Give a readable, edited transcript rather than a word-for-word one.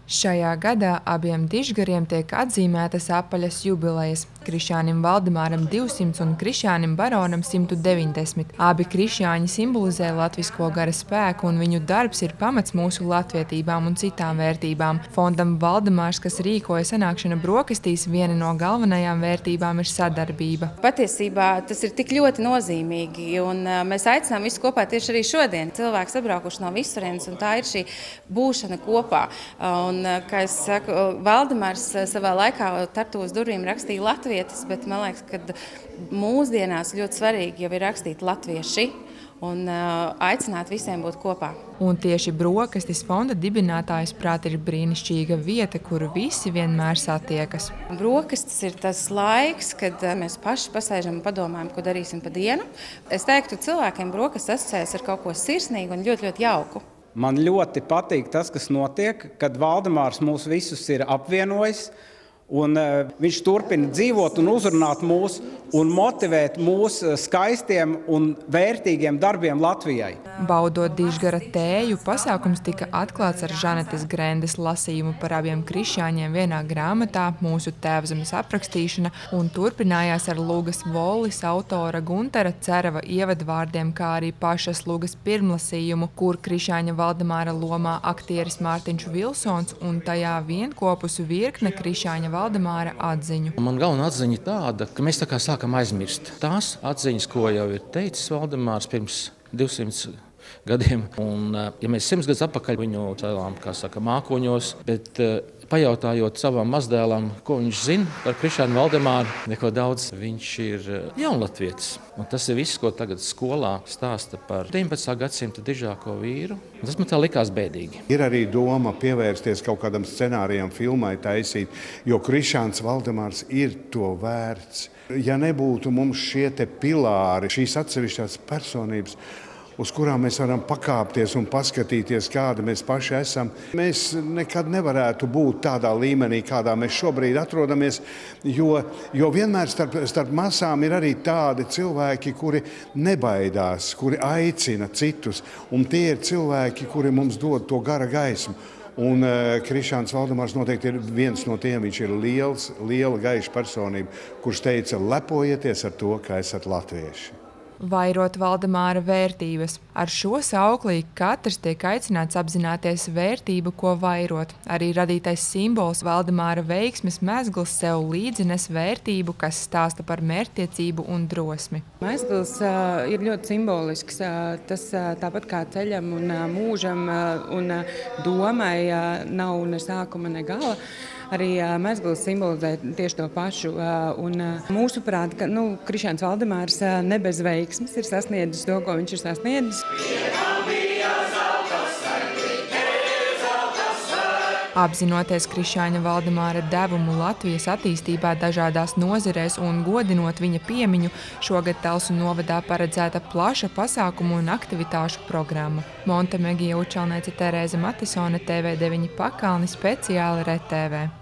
Šajā gadā abiem dižgariem tiek atzīmētas apaļas jubilejas – Krišjānim Valdemāram 200 un Krišjānim Baronam 190. Abi krišjāņi simbolizē latvisko gara spēku, un viņu darbs ir pamats mūsu latvietībām un citām vērtībām. Fondam Valdemārs, kas rīkoja sanākšana brokastīs, viena no galvenajām vērtībām ir sadarbība. Patiesībā tas ir tik ļoti nozīmīgi, un mēs aicinām visu kopā tieši arī šodien. Cilvēki sabraukuši no visurienes, un tā ir šī būšana kopā. Un, kā es saku, Valdemārs savā laikā Tartuvas durvīm rakstīja latvietis, bet man liekas, ka mūsdienās ļoti svarīgi jau ir rakstīt latvieši un aicināt visiem būt kopā. Un tieši brokastis fonda dibinātājs prāt ir brīnišķīga vieta, kur visi vienmēr satiekas. Brokastis ir tas laiks, kad mēs paši pasēžam un padomājam, ko darīsim pa dienu. Es teiktu, cilvēkiem brokastis asociējas ar kaut ko sirsnīgu un ļoti, ļoti jauku. Man ļoti patīk tas, kas notiek, kad Valdemārs mūs visus ir apvienojis, un viņš turpina dzīvot un uzrunāt mūs un motivēt mūs skaistiem un vērtīgiem darbiem Latvijai. Baudot dižgara tēju, pasākums tika atklāts ar Žanetes Grendes lasījumu par abiem krišjāņiem vienā grāmatā Mūsu tēvzemes aprakstīšana, un turpinājās ar Lugas Vollis autora Guntara Cerava ievadvārdiem, kā arī pašas Lugas pirmlasījumu, kur krišjāņa Valdemāra lomā aktieris Mārtiņš Vilsons un tajā vienkopus virkne krišjāņa Valdemāra atziņu. Man galvenā atziņa tāda, ka mēs tā kā sākam aizmirst tās atziņas, ko jau ir teicis Valdemārs pirms 200 gadiem. Un, ja mēs 100 gadus atpakaļ viņu cēlām, kā saka, mākoņos, bet pajautājot savam mazdēlam, ko viņš zina par Krišjānu Valdemāru, neko daudz. Viņš ir jaunlatvietis. Un tas ir viss, ko tagad skolā stāsta par 19. gadsimta dižāko vīru. Tas man tā likās bēdīgi. Ir arī doma pievērsties kaut kādam scenārijam, filmai taisīt, jo Krišjāns Valdemārs ir to vērts. Ja nebūtu mums šie te pilāri, šīs atsevišķās personības, uz kurām mēs varam pakāpties un paskatīties, kāda mēs paši esam, mēs nekad nevarētu būt tādā līmenī, kādā mēs šobrīd atrodamies, jo vienmēr starp masām ir arī tādi cilvēki, kuri nebaidās, kuri aicina citus, un tie ir cilvēki, kuri mums dod to gara gaismu. Un Krišjāns Valdemārs noteikti ir viens no tiem. Viņš ir liela gaiša personība, kurš teica, lepojieties ar to, ka esat latvieši. Vairot Valdemāra vērtības. Ar šo sauklī katrs tiek aicināts apzināties vērtību, ko vairot. Arī radītais simbols Valdemāra veiksmes mezgls sev līdzi nes vērtību, kas stāsta par mērķtiecību un drosmi. Mezgls ir ļoti simbolisks. Tas tāpat kā ceļam un mūžam un domai nav ne sākuma, ne gala. Arī mezgls simbolizē tieši to pašu. Un mūsuprāt, ka Krišjāns Valdemārs ne bez veiksmes ir sasniedzis to, ko viņš ir sasniedzis. Apzinoties Krišjāņa Valdemāra devumu Latvijas attīstībā dažādās nozarēs un godinot viņa piemiņu, šogad Talsu novadā paredzēta plaša pasākumu un aktivitāšu programma. Monte Megija Učalnēce, Terēza Matisone, TV9 Pakalni, speciāli RTV.